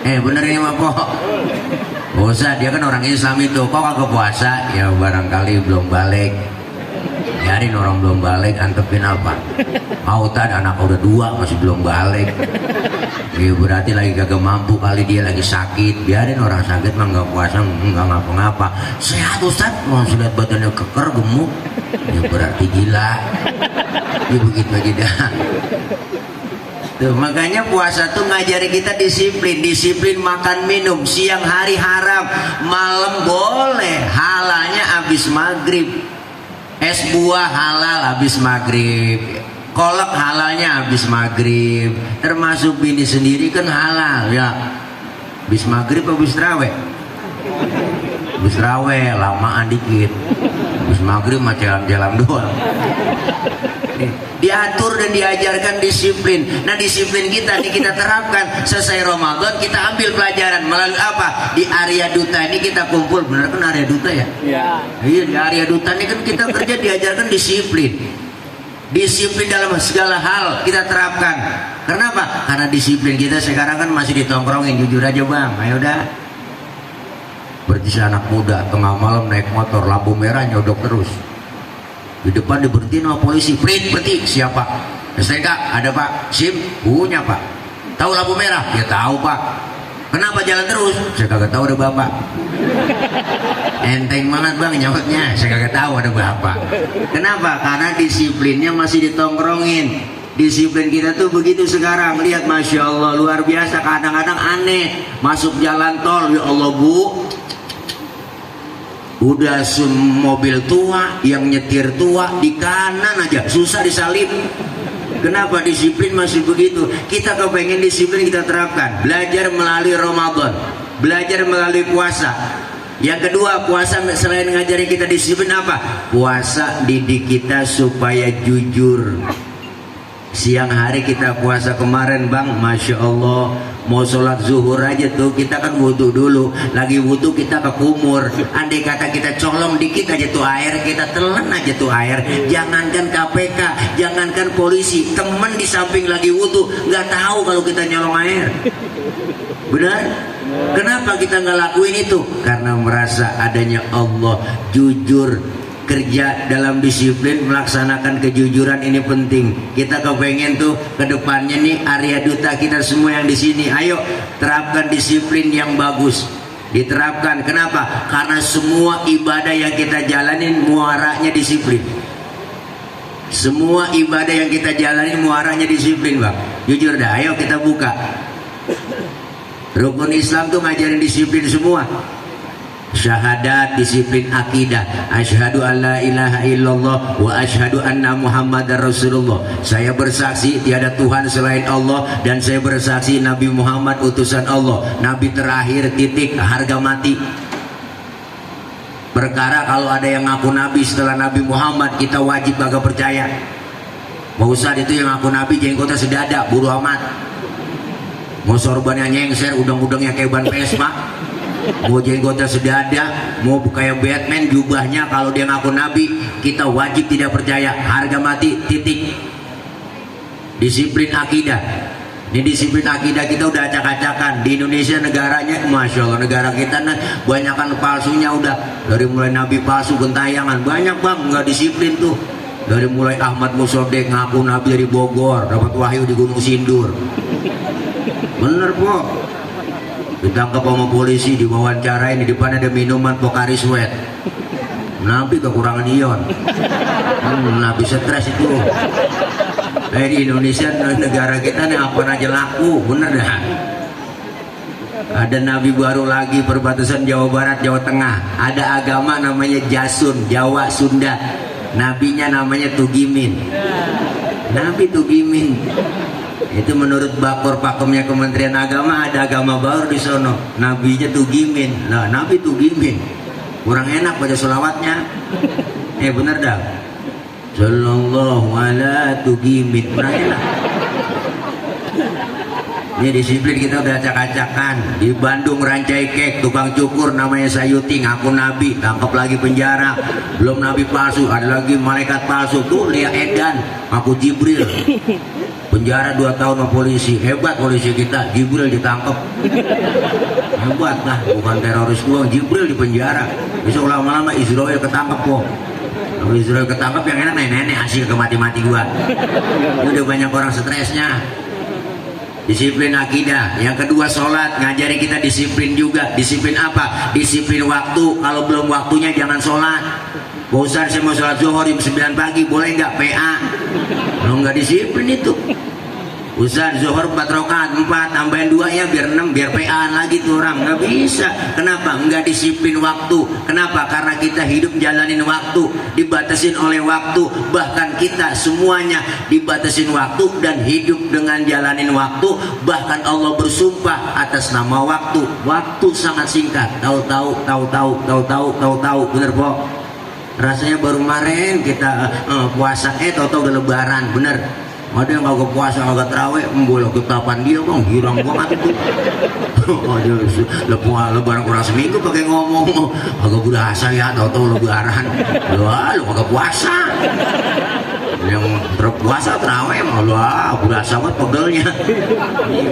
Bener ini mah kok. Gak usah, dia kan orang Islam itu. Kok kagak puasa? Ya barangkali belum balik. Biarin orang belum balik, antepin apa? Mau tadi anak udah 2 masih belum balik. Ya berarti lagi kagak mampu kali, dia lagi sakit. Biarin orang sakit mah nggak puasa, nggak ngapa-ngapa. Sehat Ustaz, langsung lihat badannya keker, gemuk. Ya berarti gila. Ya begitu aja dah. Tuh, makanya puasa tuh ngajari kita disiplin. Disiplin makan minum. Siang hari haram, malam boleh. Halalnya habis maghrib. Es buah halal habis maghrib, kolak halalnya habis maghrib, termasuk bini sendiri kan halal ya. Habis maghrib habis terawih, habis terawih lamaan dikit, habis maghrib mah jalan-jalan doang. Diatur dan diajarkan disiplin. Nah disiplin kita nih kita terapkan. Selesai Ramadan kita ambil pelajaran melalui apa? Di Arya Duta ini kita kumpul. Benar kan Arya Duta ya? Iya di Arya Duta ini kan kita kerja diajarkan disiplin. Disiplin dalam segala hal kita terapkan. Kenapa? Karena disiplin kita sekarang kan masih ditongkrongin. Jujur aja bang, ayo dah. Berarti anak muda tengah malam naik motor lampu merah nyodok terus. Di depan diberhentiin sama polisi, berhenti. Siapa? STNK? Ada pak. SIM? Punya pak. Tahu lampu merah? Ya tahu pak. Kenapa jalan terus? Saya kagak tahu ada bapak. Enteng banget bang nyawatnya. Saya kagak tahu ada bapak. Kenapa? Karena disiplinnya masih ditongkrongin. Disiplin kita tuh begitu sekarang. Lihat masya Allah luar biasa. Kadang-kadang aneh. Masuk jalan tol, ya Allah bu. Udah mobil tua, yang nyetir tua, di kanan aja susah disalip. Kenapa? Disiplin masih begitu. Kita kepengen disiplin kita terapkan. Belajar melalui Ramadan, belajar melalui puasa. Yang kedua, puasa selain ngajari kita disiplin apa? Puasa didik kita supaya jujur. Siang hari kita puasa kemarin bang, masya Allah, mau sholat zuhur aja tuh kita kan wudhu dulu. Lagi wudhu kita ke kumur. Andai kata kita colong dikit aja tuh air, kita telan aja tuh air. Jangankan KPK, jangankan polisi, temen di samping lagi wudhu nggak tahu kalau kita nyolong air. Benar? Kenapa kita nggak lakuin itu? Karena merasa adanya Allah. Jujur. Kerja dalam disiplin, melaksanakan kejujuran ini penting. Kita kepengen tuh kedepannya nih Arya Duta kita semua yang di sini, ayo terapkan disiplin yang bagus. Diterapkan. Kenapa? Karena semua ibadah yang kita jalanin muaranya disiplin. Semua ibadah yang kita jalanin muaranya disiplin bang. Jujur dah, ayo kita buka. Rukun Islam tuh ngajarin disiplin semua. Syahadat, disiplin akidah. Asyhadu an la ilaha illallah wa asyhadu anna Muhammadar Rasulullah. Saya bersaksi tiada Tuhan selain Allah dan saya bersaksi Nabi Muhammad utusan Allah, Nabi terakhir titik, harga mati. Perkara kalau ada yang ngaku Nabi setelah Nabi Muhammad kita wajib kagak percaya. Mau usah itu yang ngaku Nabi jenggotnya sedada, buru amat. Mau sorbannya nyengser, udang-udangnya kayak ban Vespa. Mau jenggotnya sedada, mau kayak Batman jubahnya, kalau dia ngaku Nabi kita wajib tidak percaya, harga mati, titik. Disiplin akidah. Ini disiplin akidah kita udah acak-acakan. Di Indonesia negaranya, masya Allah negara kita banyakan palsunya udah. Dari mulai Nabi palsu, gentayangan banyak bang, nggak disiplin tuh. Dari mulai Ahmad Musodek ngaku Nabi dari Bogor, dapat wahyu di Gunung Sindur. Bener po. Ditangkap sama polisi, diwawancarain, di depan ada minuman Pocari Sweat. Nabi kekurangan ion. Nabi stres itu. Di Indonesia negara kita nih apa aja laku, bener dah. Ada nabi baru lagi perbatasan Jawa Barat, Jawa Tengah. Ada agama namanya Jasun, Jawa Sunda. Nabinya namanya Tugimin. Nabi Tugimin. Itu menurut bakor pakemnya Kementerian Agama, ada agama baru di sono, nabinya Tugimin. Nah, Nabi Tugimin kurang enak baca selawatnya. Bener dah. Sallallahu ala Tugimin, kurang enak. Ini disiplin kita udah acak-acakan. Di Bandung Rancai Kek, tukang cukur namanya Sayuti ngaku Nabi, tangkap lagi penjara. Belum Nabi palsu, ada lagi malaikat palsu tuh Lia Edan ngaku Jibril. penjara 2 tahun sama polisi. Hebat polisi kita, Jibril ditangkap. Hebat lah, bukan teroris doang, Jibril di penjara. Besok lama-lama Israel ketangkep kok. Kalau Israel ketangkep yang enak nenek hasil ke mati-mati gua. Udah banyak orang stresnya. Disiplin akidah. Yang kedua sholat, ngajari kita disiplin juga. Disiplin apa? Disiplin waktu. Kalau belum waktunya jangan sholat. Bosan saya mau sholat zuhur jam 9 pagi, boleh nggak PA? Kalau nggak disiplin itu. Ustaz zuhur 4 rakaat, 4 tambahin 2 ya biar 6, biar PA lagi tuh orang. Nggak bisa. Kenapa? Nggak disiplin waktu. Kenapa? Karena kita hidup jalanin waktu, dibatasin oleh waktu. Bahkan kita semuanya dibatasin waktu dan hidup dengan jalanin waktu. Bahkan Allah bersumpah atas nama waktu. Waktu sangat singkat. Tahu-tahu, bener po? Rasanya baru kemarin kita puasa, tahu-tahu udah lebaran, bener. Ada yang kagak puasa, kagak terawih, boleh ketapan dia bang, hirang banget itu. Lebaran kurang seminggu pakai ngomong, kagak berasa ya, tahu-tahu lebaran. Lu kagak puasa. Yang berpuasa terawih malah berasa banget pegelnya.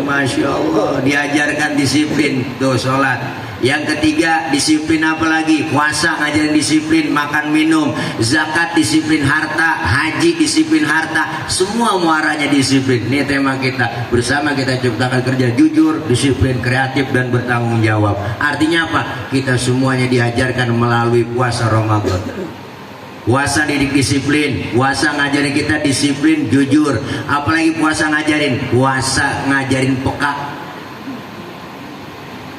Masya Allah, diajarkan disiplin tuh sholat. Yang ketiga disiplin apa lagi? Puasa ngajarin disiplin, makan minum, zakat disiplin harta, haji disiplin harta, semua muaranya disiplin. Ini tema kita bersama, kita ciptakan kerja jujur, disiplin, kreatif dan bertanggung jawab. Artinya apa? Kita semuanya diajarkan melalui puasa Ramadan. Puasa didik disiplin, puasa ngajarin kita disiplin, jujur. Apalagi puasa ngajarin? Puasa ngajarin peka.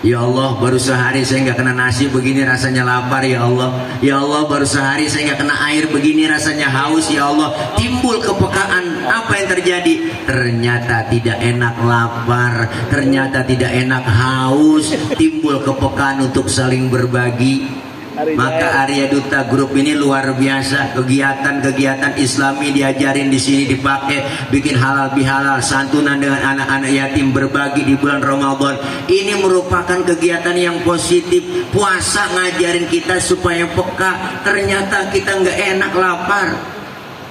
Ya Allah, baru sehari saya nggak kena nasi begini rasanya lapar ya Allah. Ya Allah, baru sehari saya nggak kena air begini rasanya haus ya Allah. Timbul kepekaan. Apa yang terjadi? Ternyata tidak enak lapar, ternyata tidak enak haus. Timbul kepekaan untuk saling berbagi. Maka Arya Duta Group ini luar biasa, kegiatan-kegiatan Islami diajarin di sini, dipakai, bikin halal bihalal, santunan dengan anak-anak yatim, berbagi di bulan Ramadan. Ini merupakan kegiatan yang positif. Puasa ngajarin kita supaya peka. Ternyata kita nggak enak lapar,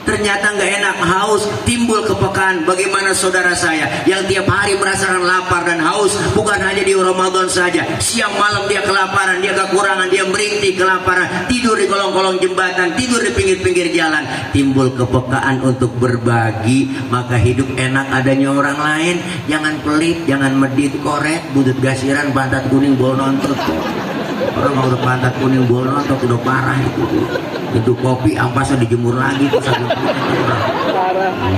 ternyata nggak enak haus, timbul kepekaan. Bagaimana saudara saya yang tiap hari merasakan lapar dan haus, bukan hanya di Ramadan saja, siang malam dia kelaparan, dia kekurangan, dia merintih kelaparan, tidur di kolong-kolong jembatan, tidur di pinggir-pinggir jalan. Timbul kepekaan untuk berbagi. Maka hidup enak adanya orang lain. Jangan pelit, jangan medit, koret, budut gasiran, pantat kuning, bol nontot. Orang udah pantat kuning, bol nontot udah parah itu kopi ampasnya dijemur lagi tuh satu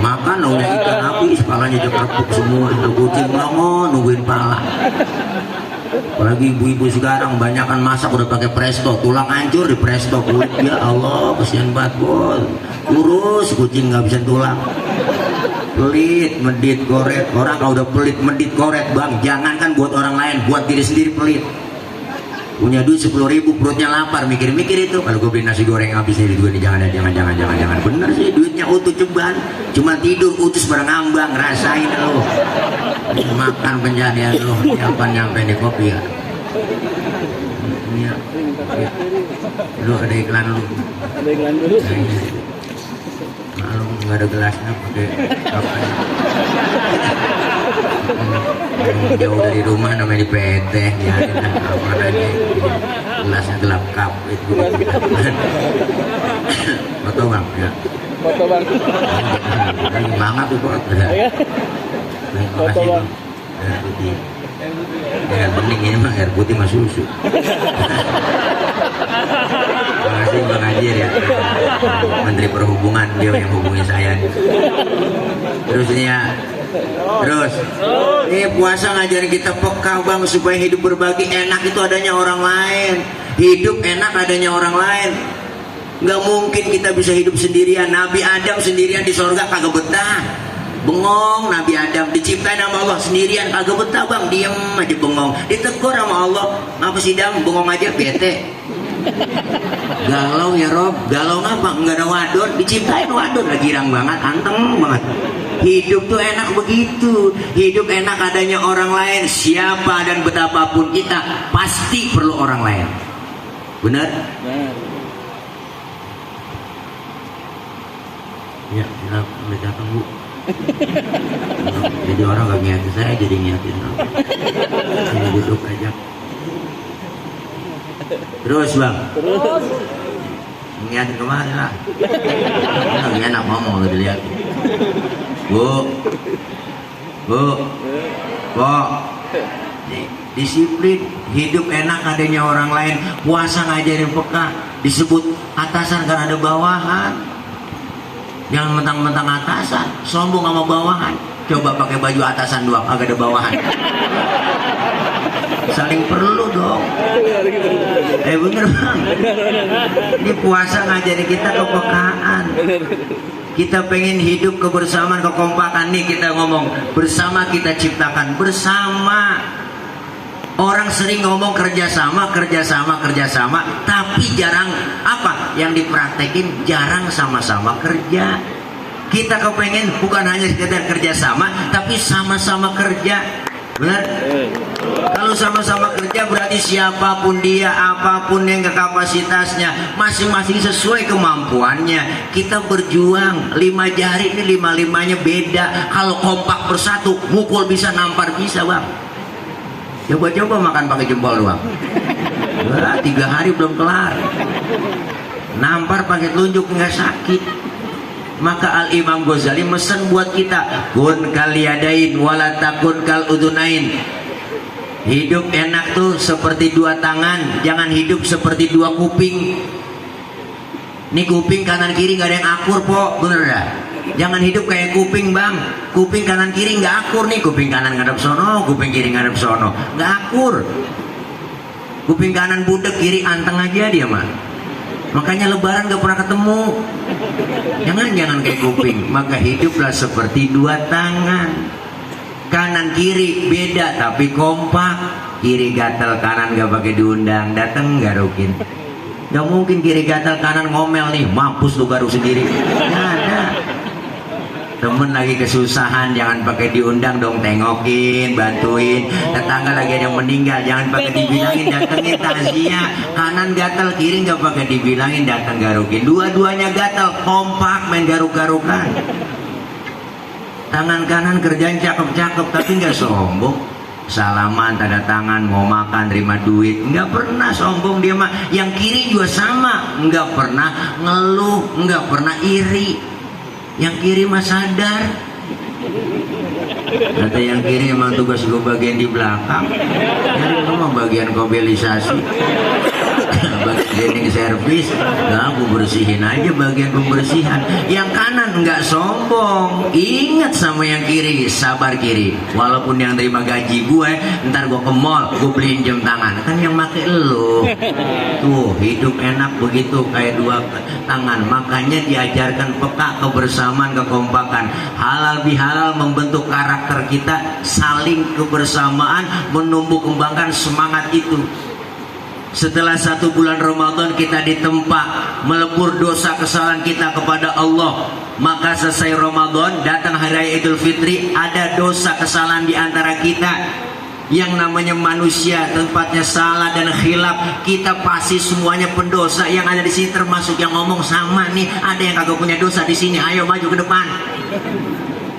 makan naunya ikan api, kepalanya jekrepuk semua. Kucing melongo nungguin pala. Apalagi ibu-ibu sekarang banyakan masak udah pakai presto, tulang hancur di presto kulit. Ya Allah, kesian banget bol, kurus kucing nggak bisa tulang. Pelit, medit, koret. Orang kalau udah pelit, medit, koret bang, jangankan buat orang lain, buat diri sendiri pelit. Punya duit 10.000, perutnya lapar, mikir-mikir itu. Kalau gue beli nasi goreng habis nih duit, jangan. Bener sih, duitnya utuh ceban, cuma tidur utus barang ngambang, rasain lo. Makan penjadian lo, kapan nyampe nih kopi ya? Iya. Lo ada iklan lo. Ada iklan dulu. Malu nggak ada gelasnya, pakai apa? Jauh dari rumah namanya di PT ya, apa lagi gelasnya gelap kap itu. Foto bang ya, foto bang banget tuh kok ya. Terima kasih bang. Air putih ya, bening ini mah air putih mas susu. Terima kasih Bang Ajir ya, Menteri Perhubungan, dia yang hubungi saya. Terus ini ya, terus ini puasa ngajarin kita peka bang, supaya hidup berbagi. Enak itu adanya orang lain, hidup enak adanya orang lain. Nggak mungkin kita bisa hidup sendirian. Nabi Adam sendirian di sorga kagak betah, bengong. Nabi Adam diciptain sama Allah sendirian kagak betah bang, diem aja bengong. Ditegur sama Allah, ngapa sih dam bengong aja, bete. Galau ya Rob, galau ngapa? Nggak ada wadon, diciptain wadon, lagi girang banget, anteng banget. Hidup tuh enak begitu. Hidup enak adanya orang lain. Siapa dan betapapun kita pasti perlu orang lain. Benar? Ya, boleh datang Bu. Jadi orang gak ngiatin, saya jadi ngiatin. Saya duduk aja. Terus bang. Terus. Ngiatin kemana lah? Lagi enak ngomong udah dilihat. Bu, kok disiplin, hidup enak adanya orang lain, puasa ngajarin peka, disebut atasan kan ada bawahan. Jangan mentang-mentang atasan, sombong sama bawahan. Coba pakai baju atasan doang, agak ada bawahan. Saling perlu dong. Bener bang. Ini puasa ngajarin kita kepekaan. Kita pengen hidup kebersamaan, kekompakan. Nih kita ngomong bersama, kita ciptakan bersama. Orang sering ngomong kerjasama, tapi jarang apa yang dipraktekin, jarang sama-sama kerja. Kita kepengen bukan hanya sekedar kerjasama, tapi sama-sama kerja. Benar? Kalau sama-sama kerja berarti siapapun dia, apapun yang kapasitasnya, masing-masing sesuai kemampuannya. Kita berjuang, 5 jari ini 5-5-nya beda. Kalau kompak bersatu, mukul bisa, nampar bisa bang. Coba-coba makan pakai jempol doang. 3 hari belum kelar. Nampar pakai telunjuk nggak sakit. Maka Al-Imam Ghazali mesen buat kita, kun kal yadain wala takun kal udunain. Hidup enak tuh seperti 2 tangan, jangan hidup seperti 2 kuping. Nih kuping kanan kiri nggak ada yang akur po, bener dah. Jangan hidup kayak kuping bang, kuping kanan kiri nggak akur nih, kuping kanan ngadep sono, kuping kiri ngadep sono, nggak akur. Kuping kanan budek, kiri anteng aja dia mah. Makanya lebaran gak pernah ketemu. Jangan kayak kuping. Maka hiduplah seperti 2 tangan, kanan kiri beda tapi kompak. Kiri gatel, kanan gak pakai diundang, dateng gak rukin. Gak mungkin kiri gatel, kanan ngomel nih, mampus lu garuk sendiri. Gak ada. Temen lagi kesusahan, jangan pakai diundang dong, tengokin, bantuin. Tetangga lagi ada yang meninggal, jangan pakai dibilangin datengin takziah. Kanan gatel, kiri nggak pakai dibilangin datang garukin. Dua-duanya gatel, kompak main garuk-garukan. Tangan kanan kerjaan cakep-cakep tapi nggak sombong. Salaman, tanda tangan, mau makan, terima duit, nggak pernah sombong dia mah. Yang kiri juga sama, nggak pernah ngeluh, nggak pernah iri. Yang kiri mah sadar. Kata yang kiri emang tugas gue bagian di belakang. Jadi memang bagian kobelisasi, bagian servis. Nah, aku bersihin aja bagian pembersihan. Yang kanan nggak sombong. Ingat sama yang kiri, sabar kiri. Walaupun yang terima gaji gue, ntar gue ke mall, gue beliin jam tangan. Kan yang make elu. Tuh hidup enak begitu kayak 2 tangan. Makanya diajarkan peka, kebersamaan, kekompakan. Halal bihalal membentuk karakter kita, saling kebersamaan, menumbuh kembangkan semangat itu. Setelah 1 bulan Ramadan kita ditempa melebur dosa kesalahan kita kepada Allah. Maka selesai Ramadan, datang hari raya Idul Fitri, ada dosa kesalahan di antara kita. Yang namanya manusia tempatnya salah dan khilaf, kita pasti semuanya pendosa. Yang ada di sini termasuk yang ngomong sama nih, ada yang kagak punya dosa di sini, ayo maju ke depan.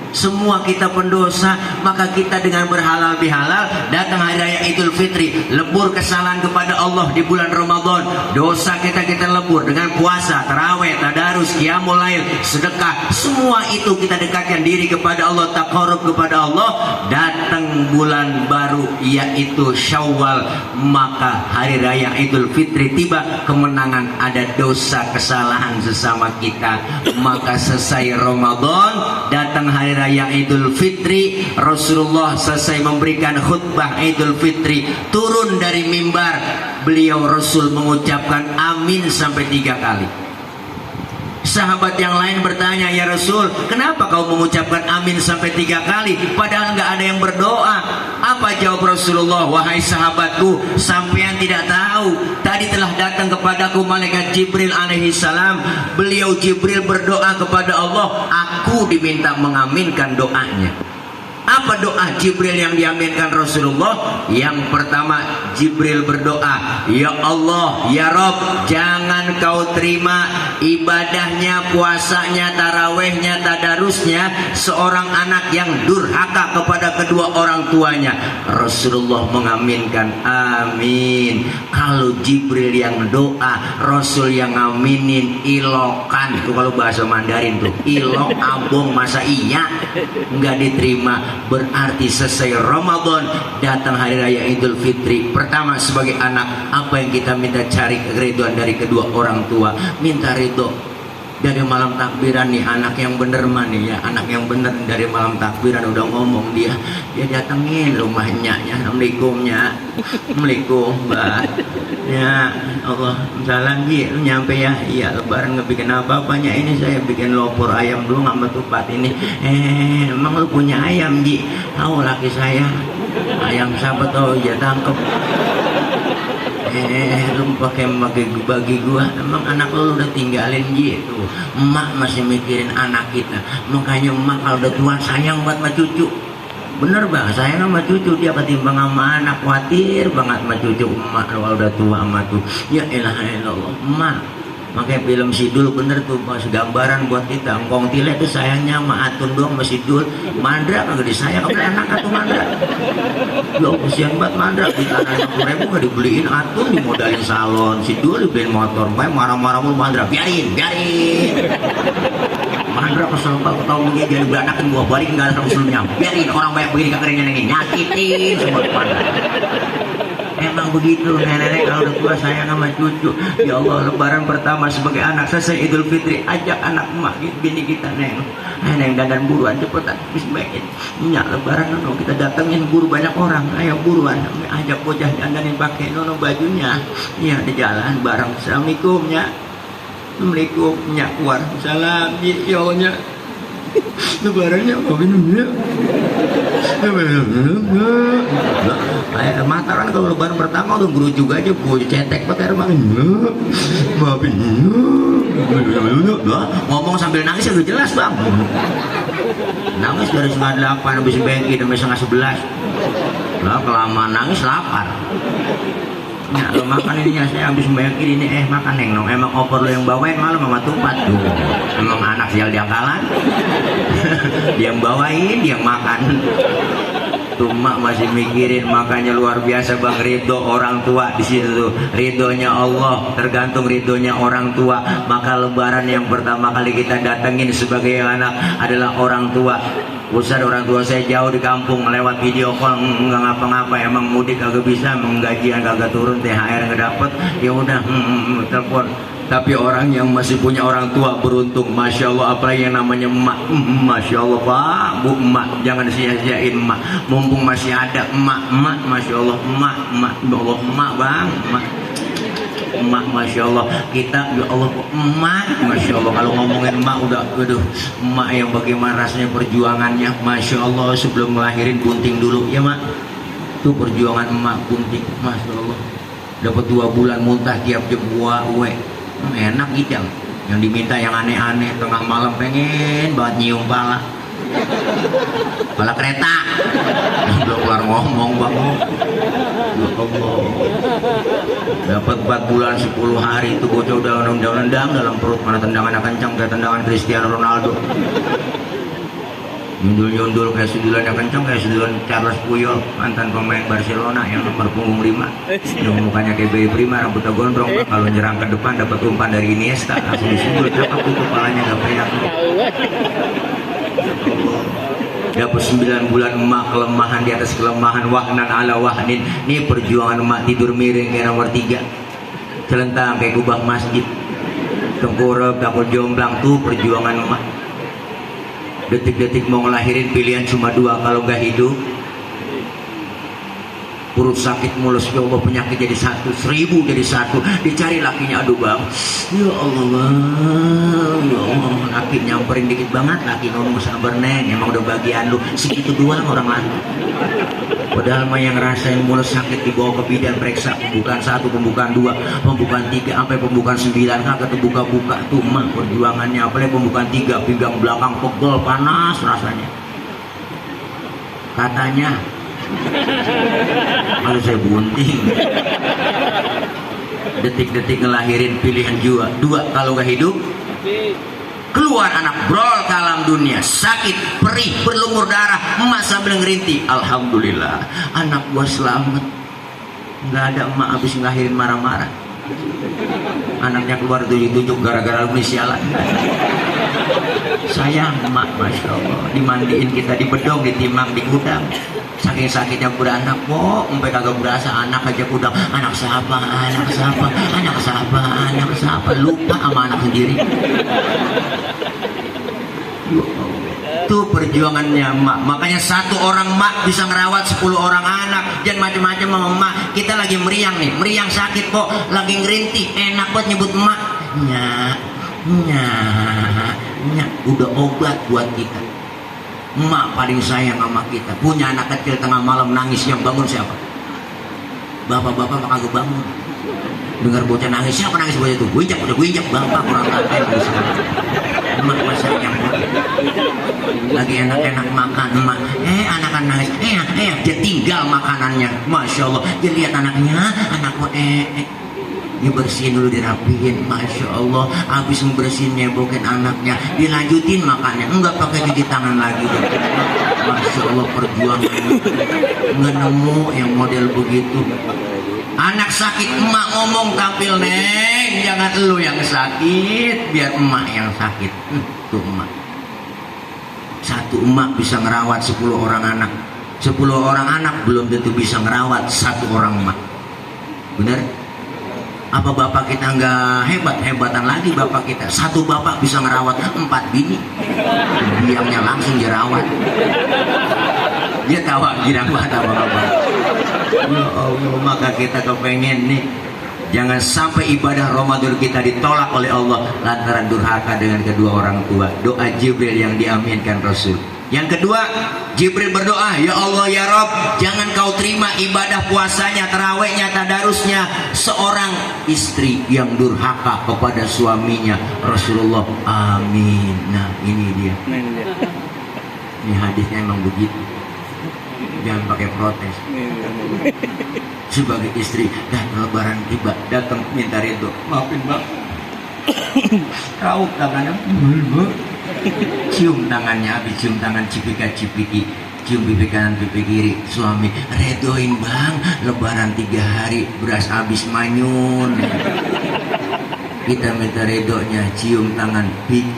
Semua kita pendosa, maka kita dengan berhalal bihalal datang hari raya Idul Fitri, lebur kesalahan kepada Allah di bulan Ramadan. Dosa kita lebur dengan puasa, taraweh, tadarus, qiyamul lail, sedekah. Semua itu kita dekatkan diri kepada Allah, taqarrub kepada Allah. Datang bulan baru yaitu Syawal, maka hari raya Idul Fitri tiba, kemenangan, ada dosa kesalahan sesama kita. Maka selesai Ramadan, datang hari raya Idul Fitri, Rasulullah selesai memberikan khutbah Idul Fitri, turun dari mimbar, beliau Rasul mengucapkan amin sampai 3 kali. Sahabat yang lain bertanya, ya Rasul, kenapa kau mengucapkan amin sampai 3 kali padahal nggak ada yang berdoa? Apa jawab Rasulullah? Wahai sahabatku, sampean tidak tahu, tadi telah datang kepadaku malaikat Jibril alaihi salam. Beliau Jibril berdoa kepada Allah, aku diminta mengaminkan doanya. Apa doa Jibril yang diaminkan Rasulullah? Yang pertama, Jibril berdoa, ya Allah, ya Rob, jangan kau terima ibadahnya, puasanya, tarawehnya, tadarusnya seorang anak yang durhaka kepada kedua orang tuanya. Rasulullah mengaminkan, amin. Kalau Jibril yang doa, Rasul yang ngaminin, ilokan. Itu kalau bahasa Mandarin tuh, ilok abong, masa iya nggak diterima. Berarti selesai Ramadan, datang hari raya Idul Fitri. Pertama sebagai anak, apa yang kita minta? Cari keridhaan dari kedua orang tua. Minta ridho dari malam takbiran nih. Anak yang bener mah nih ya, anak yang bener dari malam takbiran udah ngomong dia datengin rumahnya ya. Assalamualaikumnya, Assalamualaikum mbak ya, Allah salam Ji, lu nyampe ya? Iya, lebaran nggak bikin apa-apanya, ini saya bikin lopor ayam dulu nggak betupat ini. Emang lu punya ayam Ji? Tahu laki saya, ayam siapa tahu ya tangkep. Lu pakai bagi gua, emang anak lu udah tinggalin gitu. Emak masih mikirin anak kita, makanya emak kalau udah tua sayang buat sama cucu. Bener bang, sayang sama cucu, dia ketimbang sama anak, khawatir banget sama cucu. Emak kalau udah tua sama tuh, ya elah elah emak. Makanya film Sidul bener tuh, pas gambaran buat kita. Engkong Tile tuh sayangnya sama Atun doang, sama Sidul. Mandra kagak disayang oleh anak atau Mandra. Ya kesian banget Mandra, di tanah 50.000 gak dibeliin Atun, dimodalin salon. Sidul dibeliin motor, main marah-marah mulu Mandra. Biarin Mandra kesel banget tau dia jadi beranakin gua balik nggak ada usulnya. Biarin orang banyak begini kagak nyakitin semua Mandra. Emang begitu nenek kalau udah tua sayang sama cucu. Ya Allah, lebaran pertama sebagai anak, selesai Idul Fitri, ajak anak emak bini kita, neng dandan buruan cepetan bismillah. Nyak lebaran nono kita datengin buru banyak orang, ayo buruan ajak bocah dandanin pakai nono bajunya. Iya di jalan bareng. Assalamualaikum Nyak. Assalamualaikum Nyak, keluar salam ya Allah. Lebarannya apa minumnya? Mata kan kalau lebaran pertama udah guru juga aja, gue cetek pakai rumah. Maafin. Ngomong sambil nangis udah jelas bang. Nangis dari 9:30 habis bengki sampai 10:30. Lah kelamaan nangis lapar. Ya, lo makan ininya, saya habis membayangin ini, makan neng nong. Emang opor lo yang bawain malam sama tupat tuh. Emang anak sial diangkalan. Dia bawain, dia makan. Tuh mak masih mikirin, makanya luar biasa bang, ridho orang tua di situ tuh. Ridhonya Allah tergantung ridhonya orang tua. Maka lebaran yang pertama kali kita datengin sebagai anak adalah orang tua. Ustaz, orang tua saya jauh di kampung, lewat video call nggak ngapa-ngapa, emang mudik kagak bisa, emang gajian kagak turun, THR nggak dapet, ya udah telepon. Tapi orang yang masih punya orang tua beruntung, masya Allah. Apalagi yang namanya emak, masya Allah pak, bu emak, jangan sia-siain emak, mumpung masih ada emak, masya Allah, emak, ya Allah, emak bang, emak, masya Allah. Kita ya Allah emak, masya Allah. Kalau ngomongin emak udah, aduh, emak yang bagaimana rasanya perjuangannya, masya Allah. Sebelum ngelahirin bunting dulu ya mak, tuh perjuangan emak bunting, masya Allah. Dapat 2 bulan muntah tiap jam we. Enak gitu yang diminta yang aneh-aneh. Tengah malam pengen banget nyium pala kereta. Belum keluar ngomong bang. Ya Allah, dapat 4 bulan 10 hari itu bocah udah nendang dalam perut. Mana tendangan kencang kayak tendangan Cristiano Ronaldo. Nyundul kayak sundulannya kencang, kayak sundulan Carlos Puyol, mantan pemain Barcelona yang nomor punggung 5, yang mukanya kayak bayi prima, rambutnya gondrong. Kalau nyerang ke depan dapat umpan dari Iniesta, langsung disundul, cakep tuh kepalanya, gak payah. Dapat 9 bulan emak, kelemahan di atas kelemahan, wahnan ala wahnin. Ini perjuangan emak, tidur miring kayak nomor 3, celentang kayak kubah masjid, tengkurap takut jomblang, tuh perjuangan emak. Detik-detik mau ngelahirin pilihan cuma 2, kalau nggak hidup perut sakit mulus, ya Allah, penyakit jadi 1, 1000 jadi 1, dicari lakinya, aduh bang, ya Allah, ya Allah, laki nyamperin dikit banget, laki ngomong sabar neng, emang udah bagian lu, segitu doang orang lain. Padahal mah yang ngerasain mulus sakit dibawa ke bidan periksa, pembukaan 1, pembukaan 2, pembukaan 3, sampai pembukaan 9 kagak terbuka-buka tuh mah perjuangannya. Apalagi pembukaan 3, pinggang belakang pegel panas rasanya. katanya. Kalau saya bunting. Detik-detik ngelahirin pilihan dua kalau gak hidup keluar anak brol ke alam dunia, sakit, perih, berlumur darah, emak sambil ngerintih. Alhamdulillah anak gua selamat. Nggak ada emak habis ngelahirin marah-marah. Anaknya keluar tunjuk-tunjuk gara-gara lu sialan. Sayang emak, masya Allah, dimandiin kita, dibedong, ditimbang, di gudang. Saking sakitnya beranak kok, sampai kagak berasa anak aja gudang. Anak siapa, anak siapa, anak siapa, anak siapa, lupa sama anak sendiri. Itu perjuangannya emak. Makanya satu orang emak bisa ngerawat 10 orang anak. Jangan macam-macam sama emak. Kita lagi meriang nih, meriang sakit kok, lagi ngerintih, enak banget nyebut emak. Nyak, nyak, nyak, udah obat buat kita. Emak paling sayang sama kita. Punya anak kecil tengah malam nangis, yang bangun siapa? Bapak-bapak mah kagak bangun. Dengar bocah nangis, siapa nangis bocah itu? Gue injak, bapak kurang ajar. Emak sayang. Lagi enak-enak makan, emak. Anak-anak nangis, dia tinggal makanannya. Masya Allah, dia lihat anaknya, anakku dibersihin dulu, dirapihin, masya Allah. Habis membersihin, nyebokin anaknya, dilanjutin makannya, enggak pakai cuci tangan lagi. Masya Allah, perjuangan. Enggak nemu yang model begitu. Anak sakit, emak ngomong tampil, neng, jangan lu yang sakit, biar emak yang sakit. Tuh emak. Satu emak bisa ngerawat 10 orang anak. 10 orang anak belum tentu bisa ngerawat satu orang emak. Bener? Apa bapak kita nggak hebatan lagi bapak kita? Satu bapak bisa ngerawat 4 bini. Biangnya langsung dirawat. Dia tawa girang banget sama bapak. Ya Allah, maka kita kepengen nih, jangan sampai ibadah Ramadan kita ditolak oleh Allah lantaran durhaka dengan kedua orang tua. Doa Jibril yang diaminkan Rasul. Yang kedua, Jibril berdoa, ya Allah ya Rob, jangan kau terima ibadah puasanya, tarawehnya, tadarusnya seorang istri yang durhaka kepada suaminya. Rasulullah, amin. Nah ini dia. Ini hadisnya emang begitu. Jangan pakai protes. Sebagai istri, dan lebaran tiba, datang minta ridho, maafin bang. Raup tangannya, cium tangannya, habis cium tangan cipika-cipiki, cium pipi kanan pipi kiri. Suami, redoin bang, lebaran 3 hari, beras habis manyun. Kita minta redonya, cium tangan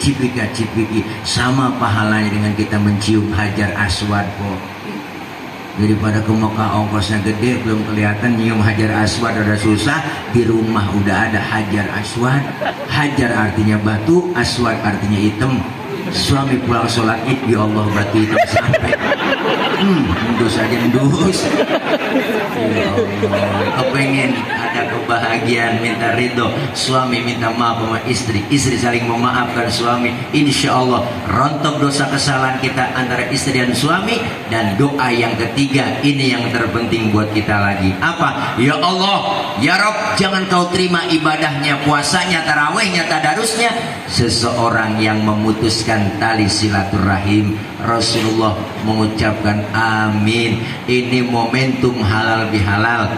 cipika-cipiki, sama pahalanya dengan kita mencium Hajar Aswad kok. Daripada ke Mekah ongkosnya gede, belum kelihatan, nyium Hajar Aswad ada susah, di rumah udah ada Hajar Aswad. Hajar artinya batu, Aswad artinya hitam. Suami pulang sholat id, ya Allah batu hitam sampai. Endus aja endus. Ya Allah, kepengen ada kebahagiaan, minta ridho. Suami minta maaf sama istri, istri saling memaafkan suami. Insya Allah rontok dosa kesalahan kita antara istri dan suami. Dan doa yang ketiga, ini yang terpenting buat kita lagi. Apa? Ya Allah, ya Rob, jangan kau terima ibadahnya, puasanya, tarawehnya, tadarusnya seseorang yang memutuskan tali silaturahim. Rasulullah mengucapkan amin. Ini momentum halal bihalal.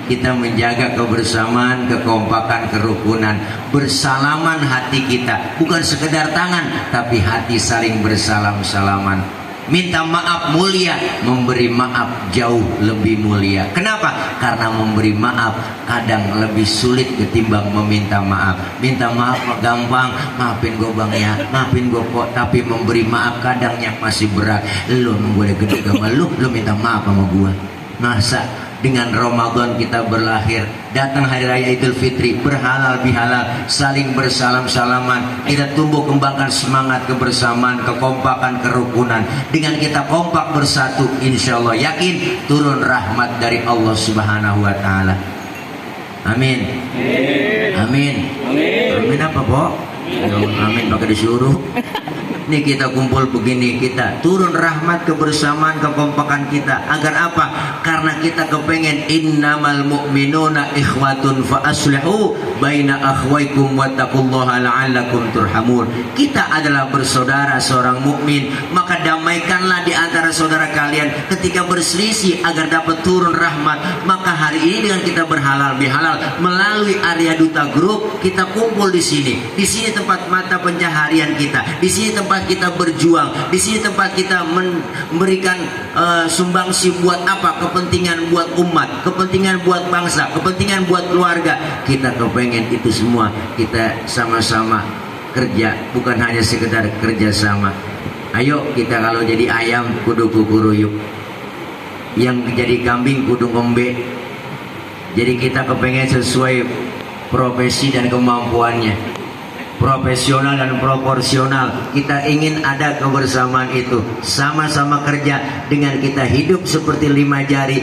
Kita menjaga kebersamaan, kekompakan, kerukunan, bersalaman hati kita, bukan sekedar tangan, tapi hati saling bersalam-salaman. Minta maaf mulia, memberi maaf jauh lebih mulia. Kenapa? Karena memberi maaf kadang lebih sulit ketimbang meminta maaf. Minta maaf gampang, maafin gue bang ya, maafin gue kok. Tapi memberi maaf kadang yang masih berat. Lu boleh gede sama lu minta maaf sama gue. Masa dengan Ramadan kita berlahir, datang hari raya Idul Fitri, berhalal bihalal, saling bersalam-salaman, kita tumbuh kembangkan semangat kebersamaan, kekompakan, kerukunan. Dengan kita kompak bersatu, insya Allah yakin turun rahmat dari Allah Subhanahu wa Ta'ala. Amin. Amin. Amin apa, Bo? Amin pakai disuruh. Nih kita kumpul begini, kita turun rahmat, kebersamaan, kekompakan kita. Agar apa? Karena kita kepengen innamal mu'minuna ikhwatun fa aslihu baina akhwaikum wattaqullaha la'allakum turhamun. Kita adalah bersaudara seorang mukmin, maka damaikanlah di antara saudara kalian ketika berselisih agar dapat turun rahmat. Maka hari ini dengan kita berhalal bihalal melalui area Duta Group, kita kumpul di sini. Di sini tempat mata pencaharian kita. Di sini tempat kita berjuang. Di sini tempat kita memberikan sumbangsi buat apa? Kepentingan buat umat, kepentingan buat bangsa, kepentingan buat keluarga. Kita kepengen itu semua kita sama-sama kerja, bukan hanya sekedar kerja sama. Ayo kita kalau jadi ayam kudu kukuruyuk, yang jadi kambing kudu ngombe. Jadi kita kepengen sesuai profesi dan kemampuannya, profesional dan proporsional. Kita ingin ada kebersamaan itu, sama-sama kerja dengan kita hidup seperti lima jari,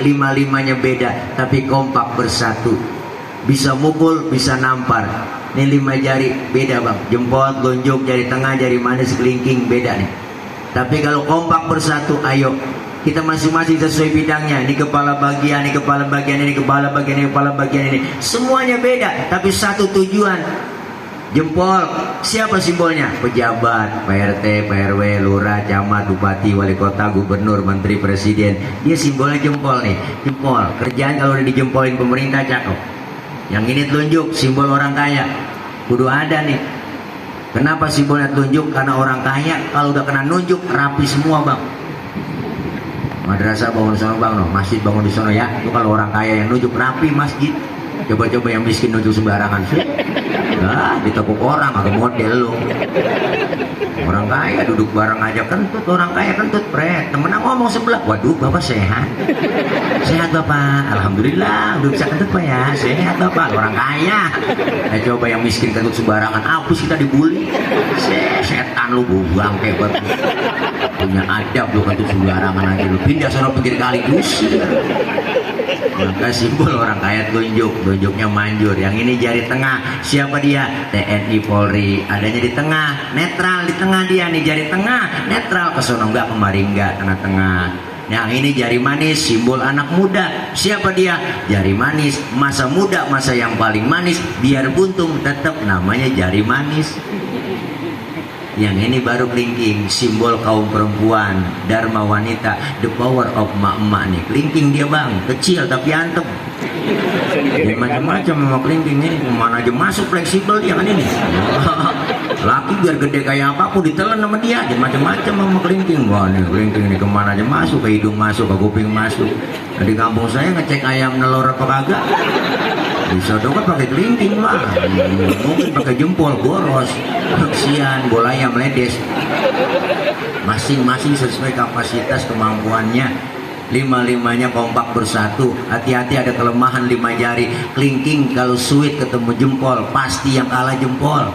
lima-limanya beda, tapi kompak bersatu. Bisa mukul, bisa nampar. Ini lima jari beda bang, jempol, telunjuk, jari tengah, jari manis, kelingking beda nih. Tapi kalau kompak bersatu, ayo kita masing-masing sesuai bidangnya. Ini kepala bagian, ini kepala bagian, ini kepala bagian, ini kepala bagian, ini semuanya beda, tapi satu tujuan. Jempol, siapa simbolnya? Pejabat, PRT, PRW, lurah, camat, bupati, wali kota, gubernur, menteri, presiden. Dia simbolnya jempol nih. Jempol, kerjaan kalau udah dijempolin pemerintah cakep. Yang ini telunjuk, simbol orang kaya. Kudu ada nih. Kenapa simbolnya telunjuk? Karena orang kaya kalau udah kena nunjuk rapi semua bang. Madrasah bangun di sana bang, no. Masjid bangun di sana ya. Itu kalau orang kaya yang nunjuk rapi masjid. Coba-coba yang miskin nunjuk sembarangan sih. Nah, ditekuk orang atau model lo. Orang kaya duduk bareng aja kentut, orang kaya kentut, pret. Temen aku ngomong sebelah, waduh bapak sehat. Sehat bapak, alhamdulillah. Udah bisa kentut pak ya, sehat bapak. Orang kaya. Nah, coba yang miskin kentut sembarangan, hapus kita dibully. Setan lu, buang hebat. Punya adab lu kentut sembarangan aja lu. Pindah sana pinggir kali dusir. Maka simbol orang kaya telunjuk, telunjuknya manjur. Yang ini jari tengah, siapa dia? TNI Polri, adanya di tengah, netral di tengah dia nih, jari tengah, netral, kesono enggak, kemari enggak, tengah-tengah. Yang ini jari manis, simbol anak muda, siapa dia? Jari manis, masa muda, masa yang paling manis, biar buntung tetap namanya jari manis. Yang ini baru kelingking, simbol kaum perempuan, dharma wanita, the power of emak-emak nih. Kelingking dia bang, kecil tapi antep. Jadi macam-macam sama kelingking ini, kemana aja masuk, fleksibel dia kan ini. Laki biar gede kayak apapun ditelan sama dia, jadi macam-macam sama kelingking. Wah nih kelingking ini kemana aja masuk, ke hidung masuk, ke kuping masuk. Nah, di kampung saya ngecek ayam nelor apa kagak. Bisa dong kan pakai kelingking lah, mungkin pakai jempol, boros, kesian, bola yang meledes. Masing-masing sesuai kapasitas kemampuannya. Lima-limanya kompak bersatu. Hati-hati ada kelemahan lima jari. Kelingking kalau sweet ketemu jempol, pasti yang kalah jempol.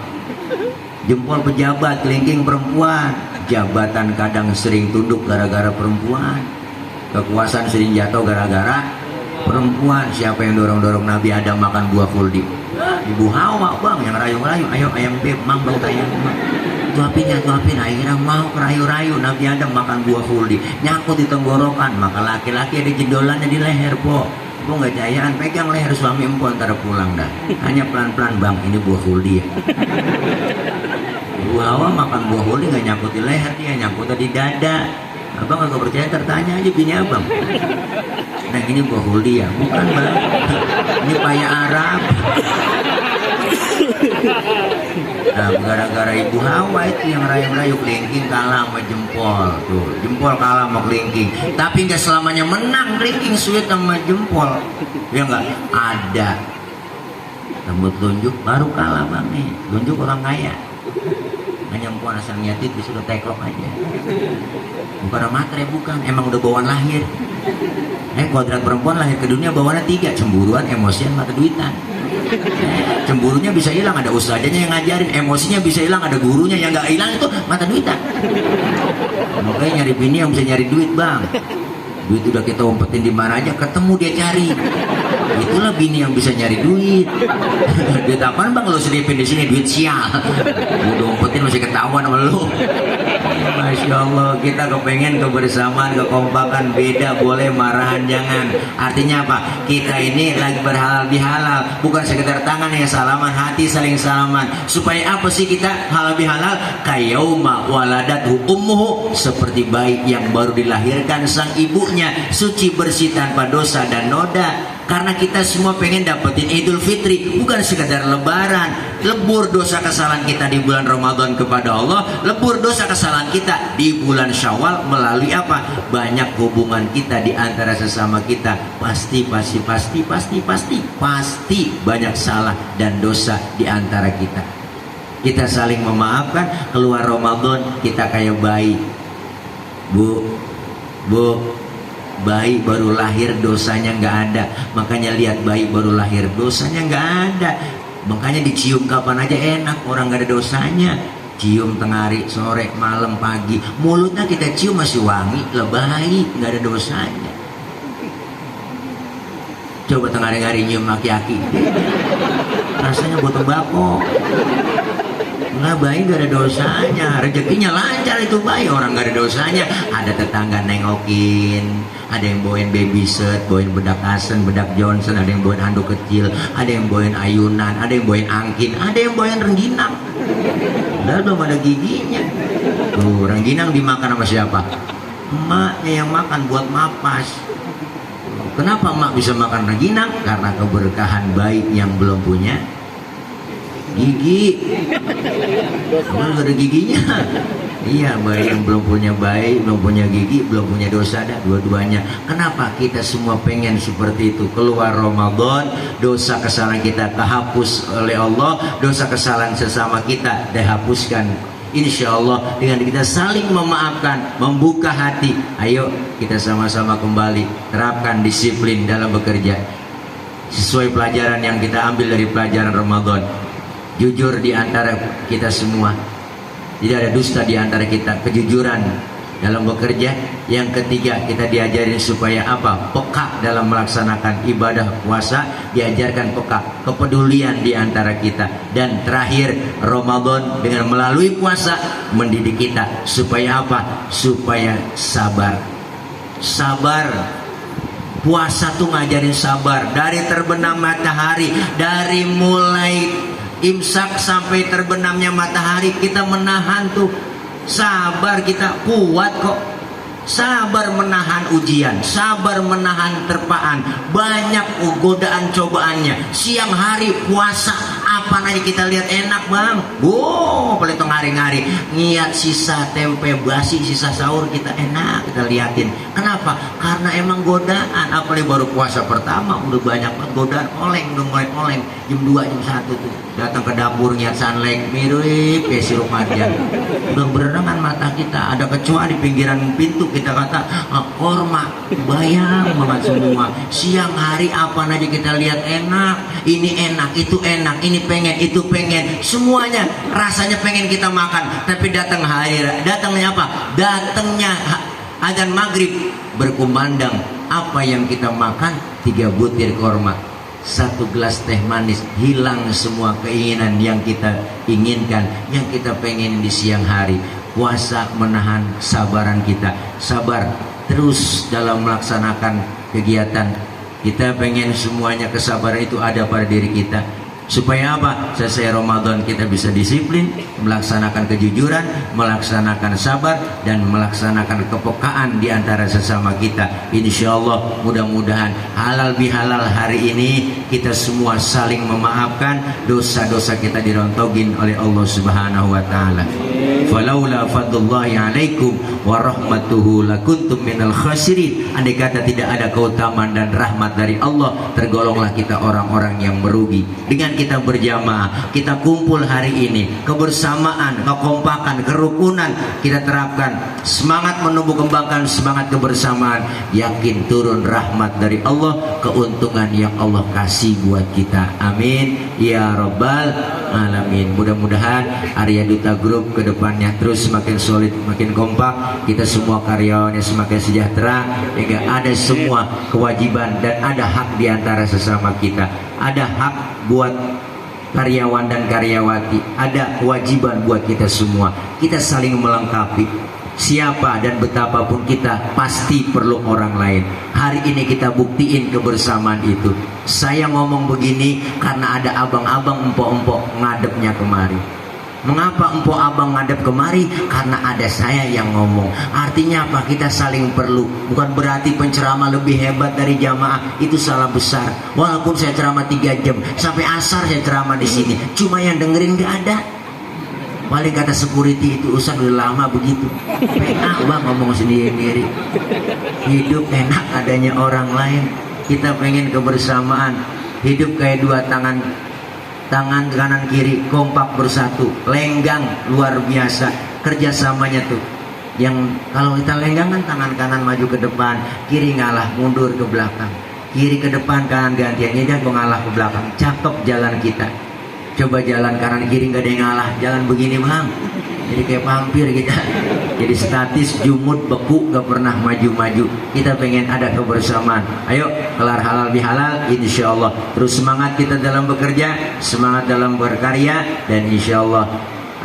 Jempol pejabat, kelingking perempuan. Jabatan kadang sering tunduk gara-gara perempuan. Kekuasaan sering jatuh gara-gara perempuan. Siapa yang dorong-dorong Nabi Adam makan buah kuldi? Ibu Hawa bang, yang rayu-rayu. Ayo ayam beb, mang bang ayam. Tuapin, akhirnya mau rayu-rayu. Nabi Adam makan buah kuldi, nyangkut di tenggorokan. Maka laki-laki ada jendolannya di leher po. Po nggak jayaan, pegang leher suami empo antara pulang dah. Hanya pelan-pelan bang, ini buah kuldi ya. Ibu Hawa makan buah kuldi nggak nyangkut di leher, dia nyangkut di dada. Abang agak percaya, tertanya aja bini abang. Nah ini buah kuldi ya? Bukan bang, ini paya Arab. Nah gara-gara ibu Hawa itu yang rayu-rayu, kelingking kalah sama jempol. Tuh, jempol kalah sama kelingking. Tapi nggak selamanya menang kelingking, sweet sama jempol. Ya nggak ada. Rambut telunjuk baru kalah bang nih. Telunjuk orang kaya. Hanya empuan asal niatit disuruh teklok aja. Bukan matre, bukan, emang udah bawaan lahir. Kodrat perempuan lahir ke dunia bawaannya 3, cemburuan, emosian, mata duitan. Cemburunya bisa hilang, ada ustazanya yang ngajarin. Emosinya bisa hilang, ada gurunya. Yang nggak hilang itu mata duitan. Makanya nyari bini yang bisa nyari duit bang. Duit udah kita umpetin di mana aja, ketemu dia cari. Itulah bini yang bisa nyari duit. Duit apaan bang lo selipin di sini? Duit sial. Udah umpetin masih ketahuan sama lo. Masya Allah, kita kepengen kebersamaan, kekompakan, beda boleh, marahan jangan. Artinya apa? Kita ini lagi berhalal bihalal, bukan sekedar tangan yang salaman, hati saling salaman. Supaya apa sih kita halal bihalal? Kayauma waladatu ummuhu, seperti bayi yang baru dilahirkan sang ibunya, suci bersih tanpa dosa dan noda. Karena kita semua pengen dapetin Idul Fitri, bukan sekedar lebaran. Lebur dosa kesalahan kita di bulan Ramadan kepada Allah, lebur dosa kesalahan kita di bulan Syawal melalui apa? Banyak hubungan kita di antara sesama kita. Pasti banyak salah dan dosa di antara kita. Kita saling memaafkan. Keluar Ramadan kita kayak bayi. Bu, bayi baru lahir dosanya nggak ada. Makanya lihat bayi baru lahir dosanya nggak ada. Makanya dicium kapan aja enak, orang nggak ada dosanya. Cium tengah hari, sore, malam, pagi, mulutnya kita cium masih wangi, bayi nggak ada dosanya. Coba tengah hari nyium aki-aki, rasanya buat tembakau. Nggak, bayi nggak ada dosanya, rezekinya lancar itu bayi, orang nggak ada dosanya. Ada tetangga nengokin, ada yang bawain baby set, bawain bedak Asen, bedak Johnson, ada yang bawain handuk kecil, ada yang bawain ayunan, ada yang bawain angkin, ada yang bawain rengginang. Udah belum ada giginya. Tuh, rengginang dimakan sama siapa? Emaknya yang makan buat mapas. Kenapa emak bisa makan rengginang? Karena keberkahan bayi yang belum punya gigi. Emang gak ada giginya? Iya, bayi yang belum punya bayi, belum punya gigi, belum punya dosa, dah dua-duanya. Kenapa kita semua pengen seperti itu? Keluar Ramadan, dosa kesalahan kita kehapus oleh Allah, dosa kesalahan sesama kita dihapuskan. Insya Allah dengan kita saling memaafkan, membuka hati. Ayo kita sama-sama kembali terapkan disiplin dalam bekerja sesuai pelajaran yang kita ambil dari pelajaran Ramadan. Jujur di antara kita semua, tidak ada dusta di antara kita, kejujuran dalam bekerja. Yang ketiga, kita diajarin supaya apa? Peka dalam melaksanakan ibadah puasa, diajarkan peka, kepedulian di antara kita. Dan terakhir, Ramadan dengan melalui puasa mendidik kita supaya apa? Supaya sabar. Puasa tuh ngajarin sabar. Dari terbenam matahari, dari mulai imsak sampai terbenamnya matahari, kita menahan tuh. Sabar, kita kuat kok. Sabar menahan ujian, sabar menahan terpaan. Banyak godaan cobaannya. Siang hari puasa, apa aja kita lihat enak bang. Paling tengah hari-hari niat sisa tempe basi, sisa sahur kita enak kita liatin. Kenapa? Karena emang godaan. Apalagi baru puasa pertama udah banyak banget godaan. Udah mulai oleng jam 2 jam 1 tuh. Datang ke dapur niat sunlight mirip kayak sirup marjan. Udah berenangan mata kita. Ada kecoa di pinggiran pintu, kita kata korma, bayang banget semua. Siang hari apa aja kita lihat enak, ini enak, itu enak, ini pengen, itu pengen, semuanya rasanya pengen kita makan. Tapi datangnya apa? Datangnya azan maghrib berkumandang, apa yang kita makan? 3 butir korma, 1 gelas teh manis, hilang semua keinginan yang kita inginkan, yang kita pengen di siang hari. Puasa menahan sabaran kita, sabar terus dalam melaksanakan kegiatan. Kita pengen semuanya kesabaran itu ada pada diri kita. Supaya apa? Selesai Ramadan kita bisa disiplin, melaksanakan kejujuran, melaksanakan sabar, dan melaksanakan kepekaan di antara sesama kita. Insya Allah mudah-mudahan halal bihalal hari ini kita semua saling memaafkan, dosa-dosa kita dirontogin oleh Allah Subhanahu wa Ta'ala. Falaula fadlullahi alaikum wa rahmatuhu lakuntum minal khasirin. Andai kata tidak ada keutamaan dan rahmat dari Allah, tergolonglah kita orang-orang yang merugi. Dengan kita berjamaah, kita kumpul hari ini, kebersamaan, kekompakan, kerukunan kita terapkan, semangat menumbuh kembangkan semangat kebersamaan, yakin turun rahmat dari Allah, keuntungan yang Allah kasih buat kita. Amin ya rabbal alamin. Mudah-mudahan Arya Duta Group kedepannya terus semakin solid, makin kompak, kita semua karyawannya semakin sejahtera, hingga ada semua kewajiban dan ada hak di antara sesama kita. Ada hak buat karyawan dan karyawati, ada kewajiban buat kita semua. Kita saling melengkapi. Siapa dan betapapun kita pasti perlu orang lain. Hari ini kita buktiin kebersamaan itu. Saya ngomong begini karena ada abang-abang empok-empok ngadepnya kemari. Mengapa empok abang ngadep kemari? Karena ada saya yang ngomong. Artinya apa? Kita saling perlu. Bukan berarti penceramah lebih hebat dari jamaah. Itu salah besar. Walaupun saya ceramah 3 jam sampai asar saya ceramah di sini, cuma yang dengerin gak ada. Paling kata security itu, Ustaz udah lama begitu. Enak bang ngomong sendiri-sendiri. Hidup enak adanya orang lain. Kita pengen kebersamaan. Hidup kayak dua tangan kanan kiri kompak bersatu, lenggang luar biasa. Kerjasamanya tuh, yang kalau kita lenggang kan tangan kanan maju ke depan, kiri ngalah mundur ke belakang, kiri ke depan, kanan gantian. Ini kan ngalah ke belakang. Cakep jalan kita. Coba jalan kanan kiri nggak ada yang ngalah, jalan begini bang, jadi kayak vampir kita, jadi statis, jumut, beku, nggak pernah maju-maju. Kita pengen ada kebersamaan. Ayo kelar halal bihalal, insya Allah. Terus semangat kita dalam bekerja, semangat dalam berkarya, dan insya Allah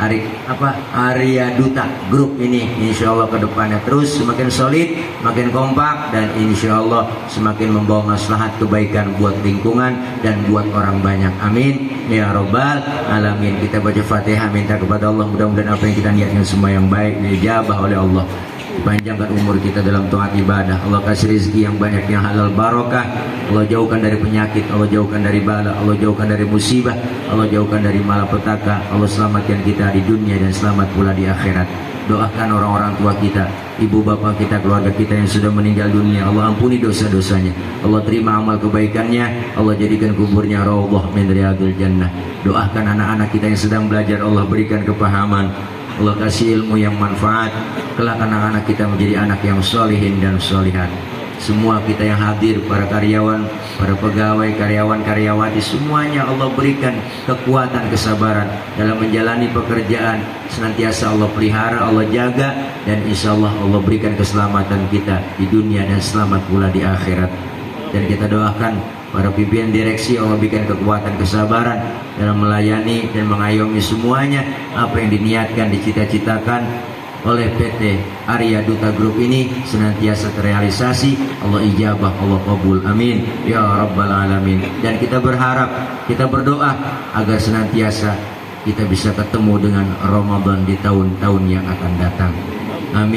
Arya Duta grup ini insya Allah ke depannya terus semakin solid, makin kompak, dan insya Allah semakin membawa maslahat kebaikan buat lingkungan dan buat orang banyak. Amin ya robbal alamin. Kita baca Fatihah, minta kepada Allah mudah-mudahan apa yang kita niatkan semua yang baik dijabah oleh Allah. Panjangkan umur kita dalam taat ibadah. Allah kasih rezeki yang banyak, yang halal barokah. Allah jauhkan dari penyakit, Allah jauhkan dari bala, Allah jauhkan dari musibah, Allah jauhkan dari malapetaka. Allah selamatkan kita di dunia dan selamat pula di akhirat. Doakan orang-orang tua kita, ibu bapak kita, keluarga kita yang sudah meninggal dunia. Allah ampuni dosa-dosanya, Allah terima amal kebaikannya, Allah jadikan kuburnya raudhah min riyadil jannah. Doakan anak-anak kita yang sedang belajar, Allah berikan kepahaman, Allah kasih ilmu yang manfaat. Kelak anak-anak kita menjadi anak yang solihin dan solihat. Semua kita yang hadir, para karyawan, para pegawai, karyawan-karyawati, semuanya Allah berikan kekuatan, kesabaran dalam menjalani pekerjaan. Senantiasa Allah pelihara, Allah jaga, dan insya Allah Allah berikan keselamatan kita di dunia dan selamat pula di akhirat. Dan kita doakan para pimpinan direksi, Allah berikan kekuatan, kesabaran dalam melayani dan mengayomi semuanya apa yang diniatkan, dicita-citakan oleh PT Arya Duta Group ini senantiasa terrealisasi. Allah ijabah, Allah kabul, amin ya rabbal alamin. Dan kita berharap, kita berdoa agar senantiasa kita bisa ketemu dengan Ramadan di tahun-tahun yang akan datang.